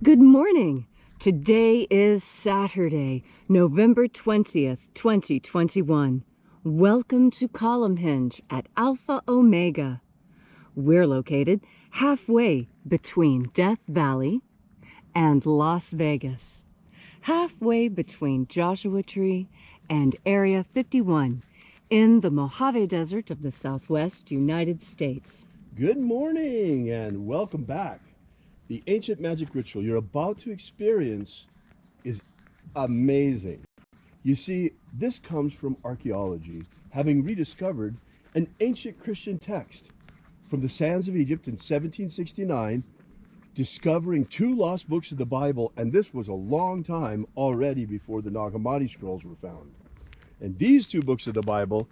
Good morning. Today is Saturday, November 20th, 2021. Welcome to Column Hinge at Alpha Omega. We're located halfway between Death Valley and Las Vegas. Halfway between Joshua Tree and Area 51 in the Mojave Desert of the Southwest United States. Good morning and welcome back. The ancient magic ritual you're about to experience is amazing. You see, this comes from archaeology, having rediscovered an ancient Christian text from the sands of Egypt in 1769, discovering 2 lost books of the Bible, and this was a long time already before the Nag Hammadi scrolls were found. And these 2 books of the Bible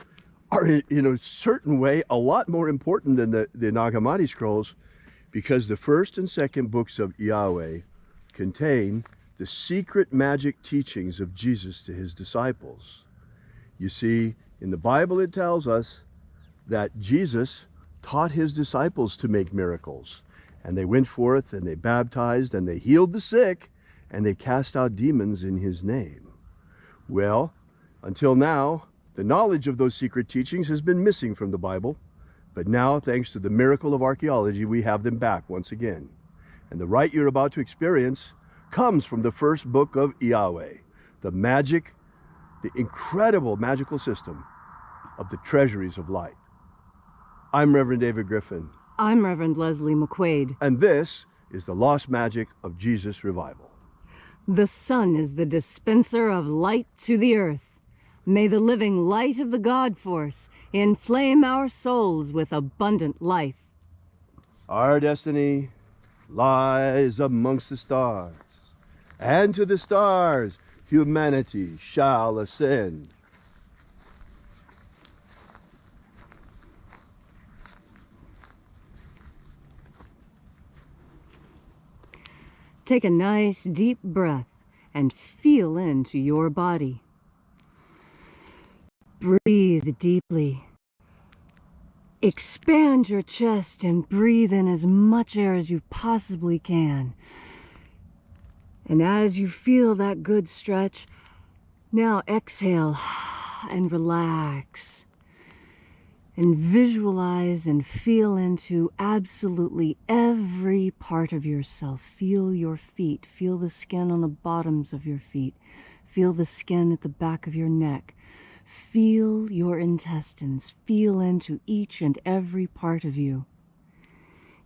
are, in a certain way, a lot more important than the Nag Hammadi scrolls, because the first and second books of IAOE contain the secret magic teachings of Jesus to his disciples. You see, in the Bible it tells us that Jesus taught his disciples to make miracles, and they went forth and they baptized and they healed the sick and they cast out demons in his name. Well, until now, the knowledge of those secret teachings has been missing from the Bible. But now, thanks to the miracle of archaeology, we have them back once again. And the rite you're about to experience comes from the first book of IAOE, the magic, the incredible magical system of the treasuries of light. I'm Reverend David Griffin. I'm Reverend Leslie McQuade. And this is the lost magic of Jesus Revival. The sun is the dispenser of light to the earth. May the living light of the God Force inflame our souls with abundant life. Our destiny lies amongst the stars, and to the stars humanity shall ascend. Take a nice deep breath and feel into your body. Breathe deeply. Expand your chest and breathe in as much air as you possibly can. And as you feel that good stretch, now exhale and relax. And visualize and feel into absolutely every part of yourself. Feel your feet. Feel the skin on the bottoms of your feet. Feel the skin at the back of your neck. Feel your intestines. Feel into each and every part of you.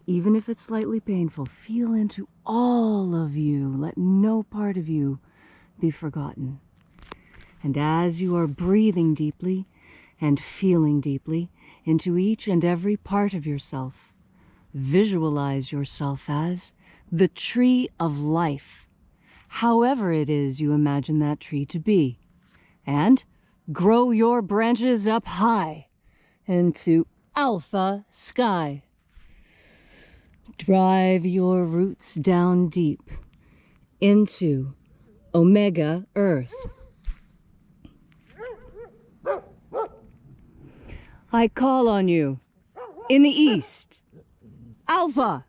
Even if it's slightly painful, feel into all of you. Let no part of you be forgotten. And as you are breathing deeply and feeling deeply into each and every part of yourself, visualize yourself as the tree of life, however it is you imagine that tree to be. And grow your branches up high into alpha sky. Drive your roots down deep into omega earth. I call on you in the east, alpha.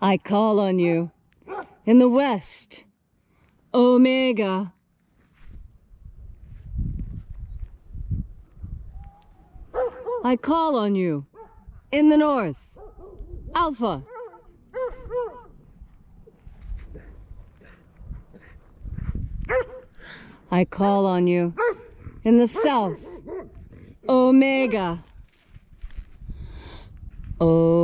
I call on you in the west, Omega. I call on you in the north, Alpha. I call on you in the south, Omega. Alpha.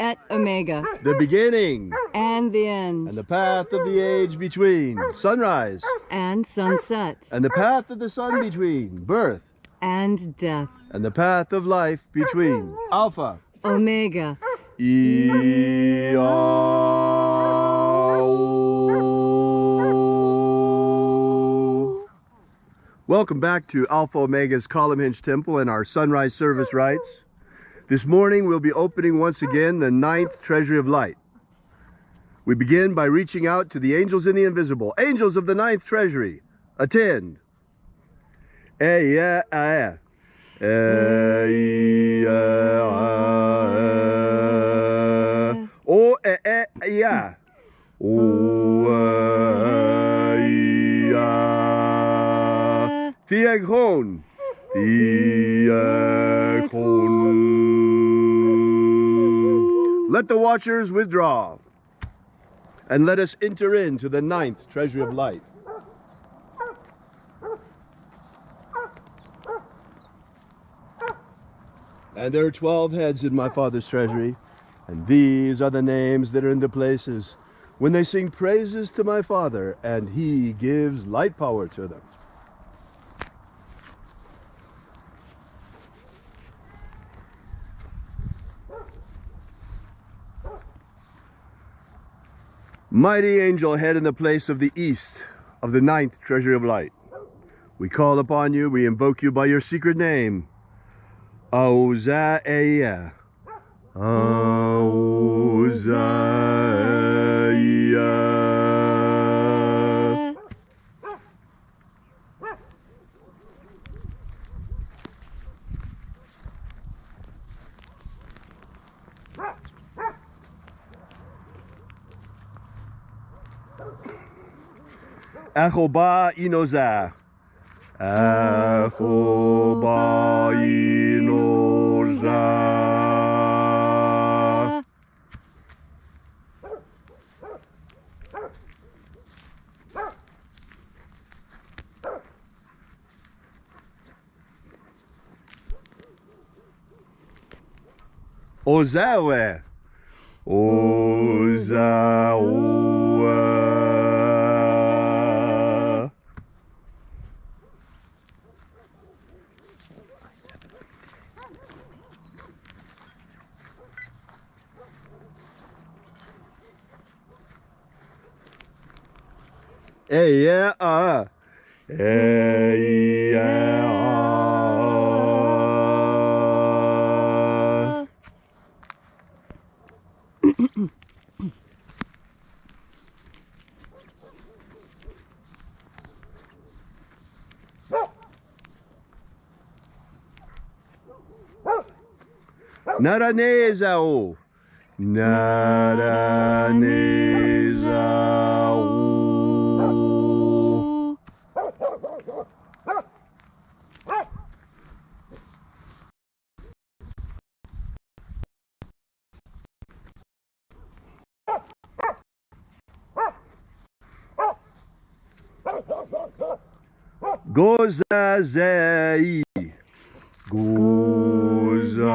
Et Omega. The beginning. And the end. And the path of the age between. Sunrise. And sunset. And the path of the sun between. Birth. And death. And the path of life between. Alpha. Omega. Welcome back to Alpha Omega's Column Hinge Temple and our sunrise service rites. This morning we'll be opening once again the 9th Treasury of Light. We begin by reaching out to the angels in the invisible. Angels of the ninth treasury, attend. O ya. Theagron. Let the watchers withdraw, and let us enter into the ninth treasury of light. And there are 12 heads in my Father's treasury, and these are the names that are in the places when they sing praises to my Father, and he gives light power to them. Mighty angel head in the place of the east of the ninth treasury of light, we call upon you, we invoke you by your secret name. Auzaiah. Auzaiah. Achoba inoza. Achoba inoza. Ozawe. Ozawe. Yeah. Naranezao. Naranezao. Gozazei. Gozazei.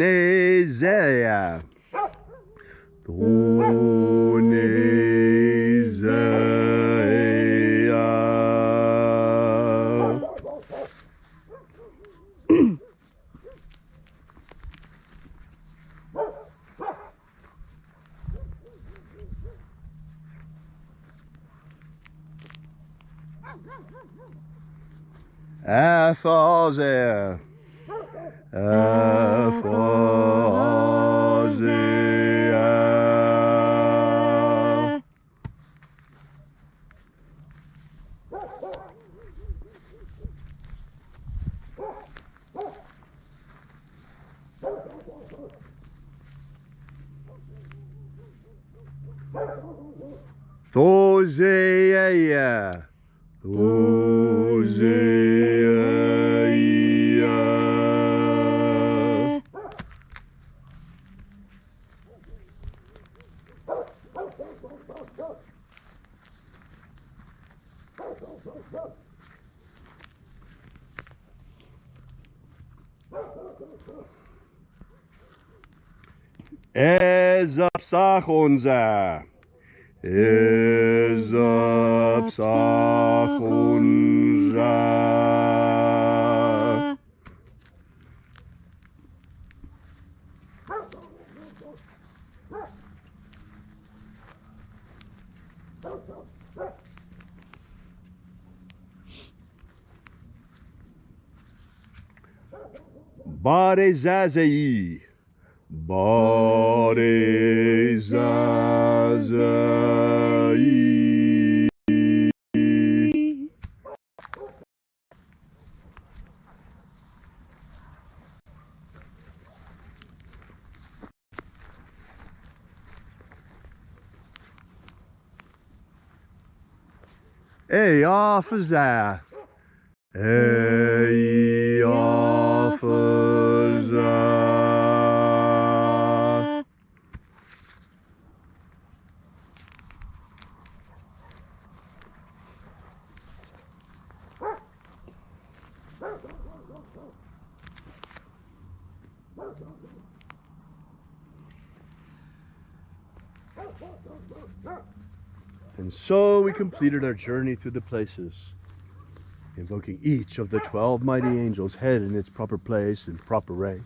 Tonezea. Tonezea. Aphazia. Aphazia. Thosea. Thosea. Ezapsachonza. Ezapsachonza. Bare Zazai. Bare Zazai. Ey hafıza. Ey hafıza. And so we completed our journey through the places, invoking each of the 12 mighty angels' head in its proper place and proper rank.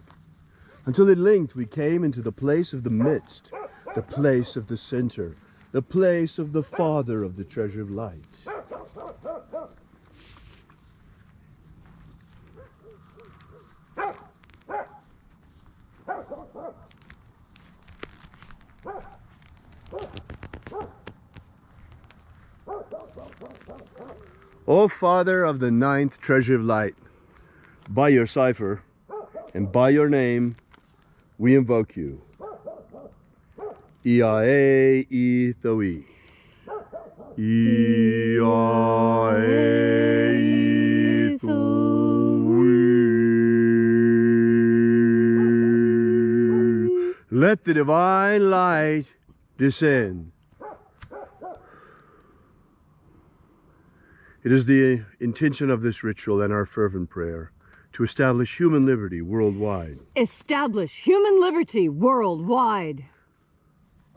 Until at length we came into the place of the midst, the place of the center, the place of the Father of the treasure of light. O Father of the ninth treasure of light, by your cipher and by your name, we invoke you. IAOE I. IAOE I. Let the divine light descend. It is the intention of this ritual and our fervent prayer to establish human liberty worldwide. Establish human liberty worldwide.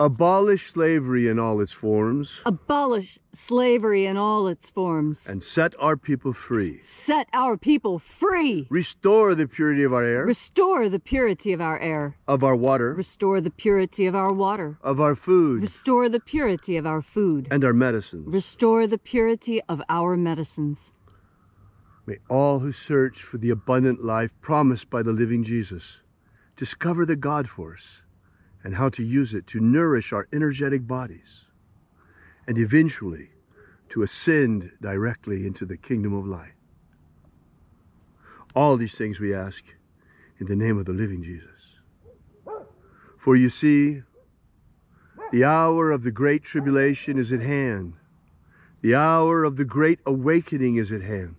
Abolish slavery in all its forms. Abolish slavery in all its forms. And set our people free. Set our people free. Restore the purity of our air. Restore the purity of our air. Of our water. Restore the purity of our water. Of our food. Restore the purity of our food. And our medicines. Restore the purity of our medicines. May all who search for the abundant life promised by the living Jesus discover the God force and how to use it to nourish our energetic bodies and eventually to ascend directly into the kingdom of light. All these things we ask in the name of the living Jesus. For you see, the hour of the great tribulation is at hand. The hour of the great awakening is at hand.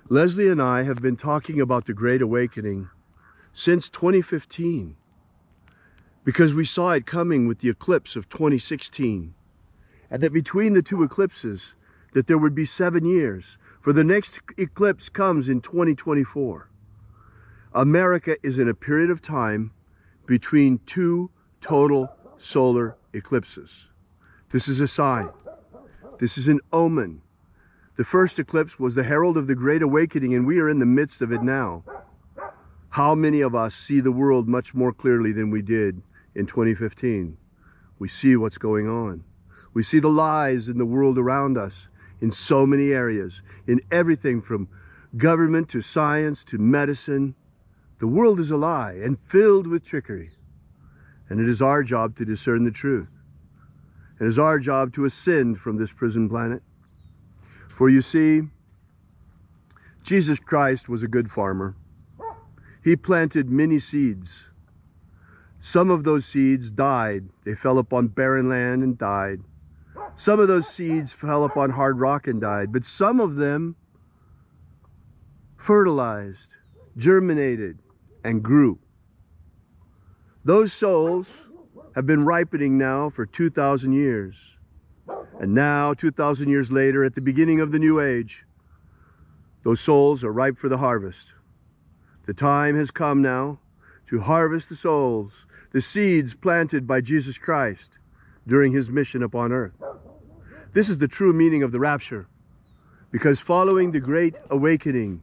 Leslie and I have been talking about the Great Awakening since 2015 because we saw it coming with the eclipse of 2016, and that between the two eclipses that there would be 7 years, for the next eclipse comes in 2024. America is in a period of time between two total solar eclipses. This is a sign. This is an omen. The first eclipse was the herald of the Great Awakening, and we are in the midst of it now. How many of us see the world much more clearly than we did in 2015? We see what's going on. We see the lies in the world around us in so many areas, in everything from government to science to medicine. The world is a lie and filled with trickery. And it is our job to discern the truth. It is our job to ascend from this prison planet. For you see, Jesus Christ was a good farmer. He planted many seeds. Some of those seeds died. They fell upon barren land and died. Some of those seeds fell upon hard rock and died. But some of them fertilized, germinated, and grew. Those souls have been ripening now for 2,000 years. And now, 2,000 years later, at the beginning of the new age, those souls are ripe for the harvest. The time has come now to harvest the souls, the seeds planted by Jesus Christ during his mission upon earth. This is the true meaning of the rapture, because following the Great Awakening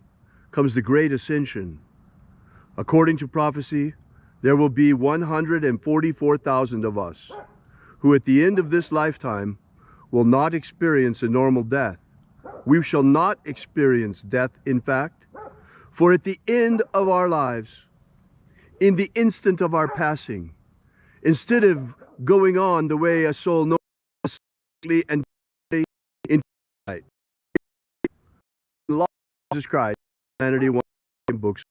comes the Great Ascension. According to prophecy, there will be 144,000 of us who at the end of this lifetime will not experience a normal death. We shall not experience death, in fact, for at the end of our lives, in the instant of our passing, instead of going on the way a soul knows and in light, Jesus Christ, humanity one in books.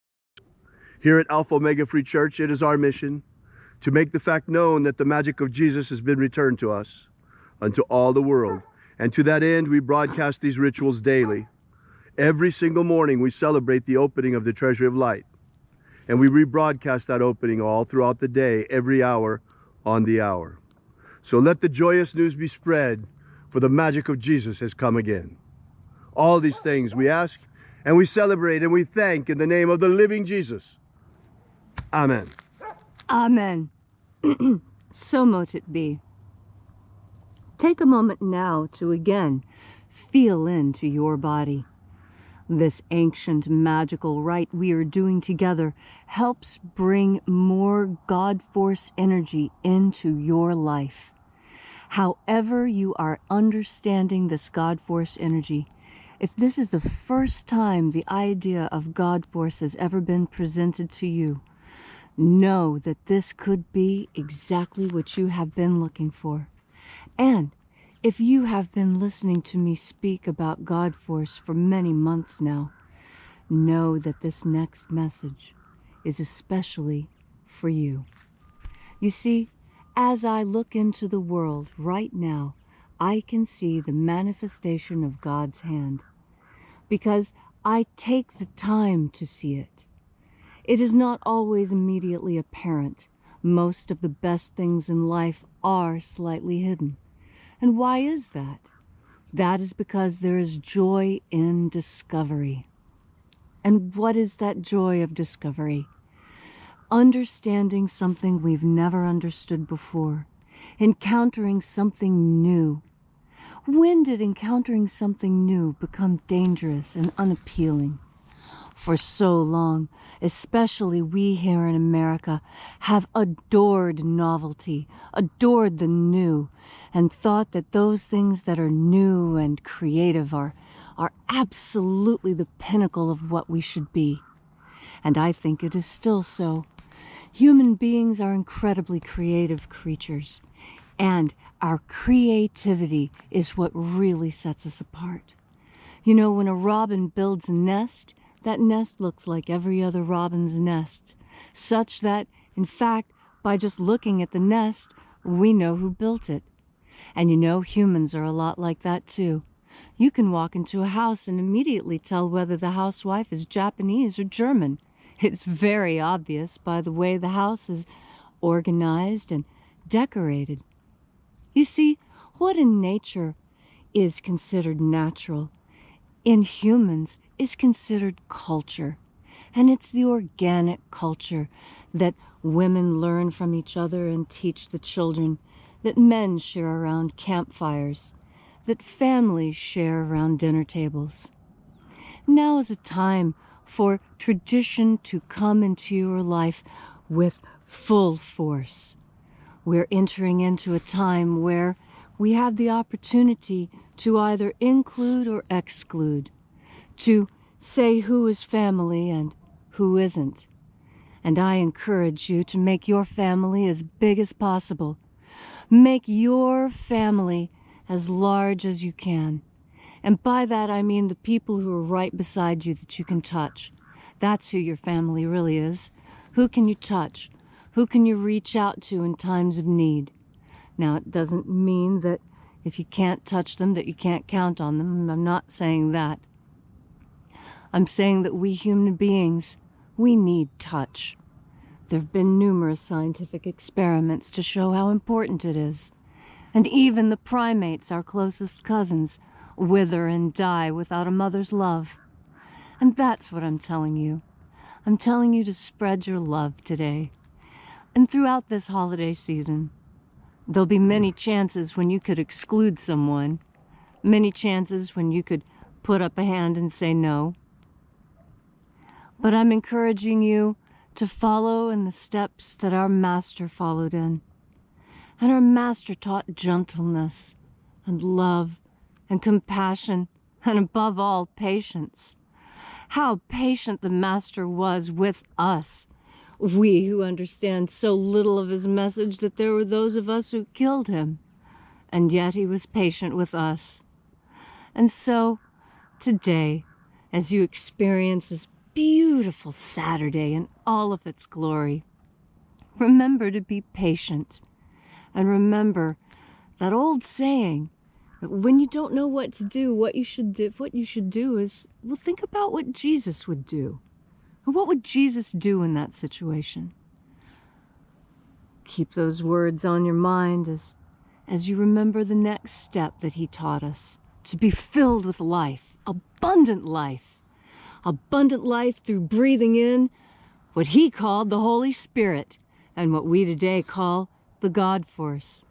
Here at Alpha Omega Free Church, it is our mission to make the fact known that the magic of Jesus has been returned to us, unto all the world. And to that end, we broadcast these rituals daily. Every single morning, we celebrate the opening of the Treasury of Light. And we rebroadcast that opening all throughout the day, every hour on the hour. So let the joyous news be spread, for the magic of Jesus has come again. All these things we ask, and we celebrate, and we thank in the name of the living Jesus. Amen. Amen. So mote it be. Take a moment now to again feel into your body. This ancient magical rite we are doing together helps bring more God Force energy into your life. However you are understanding this God Force energy, if this is the first time the idea of God Force has ever been presented to you, know that this could be exactly what you have been looking for. And if you have been listening to me speak about God Force for many months now, know that this next message is especially for you. You see, as I look into the world right now, I can see the manifestation of God's hand, because I take the time to see it. It is not always immediately apparent. Most of the best things in life are slightly hidden. And why is that? That is because there is joy in discovery. And what is that joy of discovery? Understanding something we've never understood before. Encountering something new. When did encountering something new become dangerous and unappealing? For so long, especially we here in America, have adored novelty, adored the new, and thought that those things that are new and creative are absolutely the pinnacle of what we should be. And I think it is still so. Human beings are incredibly creative creatures, and our creativity is what really sets us apart. You know, when a robin builds a nest, that nest looks like every other robin's nest, such that, in fact, by just looking at the nest, we know who built it. And you know, humans are a lot like that too. You can walk into a house and immediately tell whether the housewife is Japanese or German. It's very obvious by the way the house is organized and decorated. You see, what in nature is considered natural, in humans is considered culture. And it's the organic culture that women learn from each other and teach the children, that men share around campfires, that families share around dinner tables. Now is a time for tradition to come into your life with full force. We're entering into a time where we have the opportunity to either include or exclude, to say who is family and who isn't. And I encourage you to make your family as big as possible. Make your family as large as you can. And by that I mean the people who are right beside you that you can touch. That's who your family really is. Who can you touch? Who can you reach out to in times of need? Now, it doesn't mean that if you can't touch them, that you can't count on them. I'm not saying that. I'm saying that we human beings, we need touch. There have been numerous scientific experiments to show how important it is. And even the primates, our closest cousins, wither and die without a mother's love. And that's what I'm telling you. I'm telling you to spread your love today. And throughout this holiday season, there'll be many chances when you could exclude someone, many chances when you could put up a hand and say no. But I'm encouraging you to follow in the steps that our Master followed in. And our Master taught gentleness, and love and compassion, and above all, patience. How patient the Master was with us, we who understand so little of his message that there were those of us who killed him, and yet he was patient with us. And so, today, as you experience this beautiful Saturday in all of its glory, remember to be patient, and remember that old saying that when you don't know what to do, what you should do is, well, think about what Jesus would do. And what would Jesus do in that situation? Keep those words on your mind as you remember the next step that he taught us, to be filled with life, abundant life through breathing in what he called the Holy Spirit, and what we today call the God Force.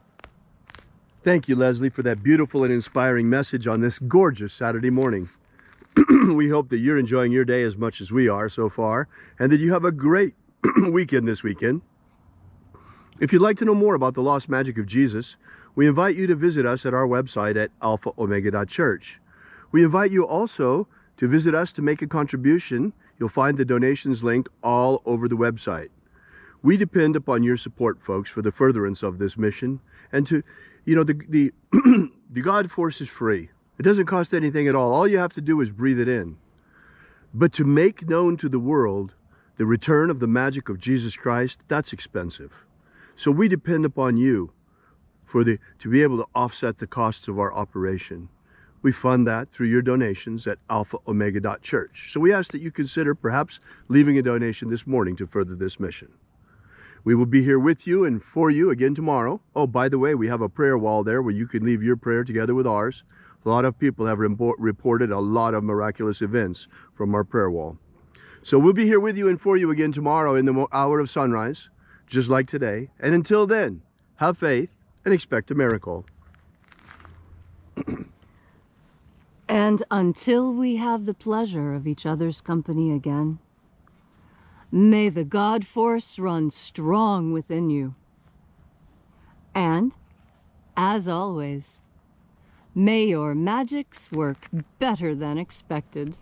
Thank you, Leslie, for that beautiful and inspiring message on this gorgeous Saturday morning. We hope that you're enjoying your day as much as we are so far, and that you have a great weekend this weekend. If you'd like to know more about the lost magic of Jesus, we invite you to visit us at our website at alphaomega.church. We invite you also to visit us to make a contribution. You'll find the donations link all over the website. We depend upon your support, folks, for the furtherance of this mission. And to, the God Force is free. It doesn't cost anything at all. All you have to do is breathe it in. But to make known to the world the return of the magic of Jesus Christ, that's expensive. So we depend upon you to be able to offset the costs of our operation. We fund that through your donations at alphaomega.church. So we ask that you consider perhaps leaving a donation this morning to further this mission. We will be here with you and for you again tomorrow. Oh, by the way, we have a prayer wall there where you can leave your prayer together with ours. A lot of people have reported a lot of miraculous events from our prayer wall. So we'll be here with you and for you again tomorrow in the hour of sunrise, just like today. And until then, have faith and expect a miracle. And until we have the pleasure of each other's company again, may the God Force run strong within you. And, as always, may your magics work better than expected.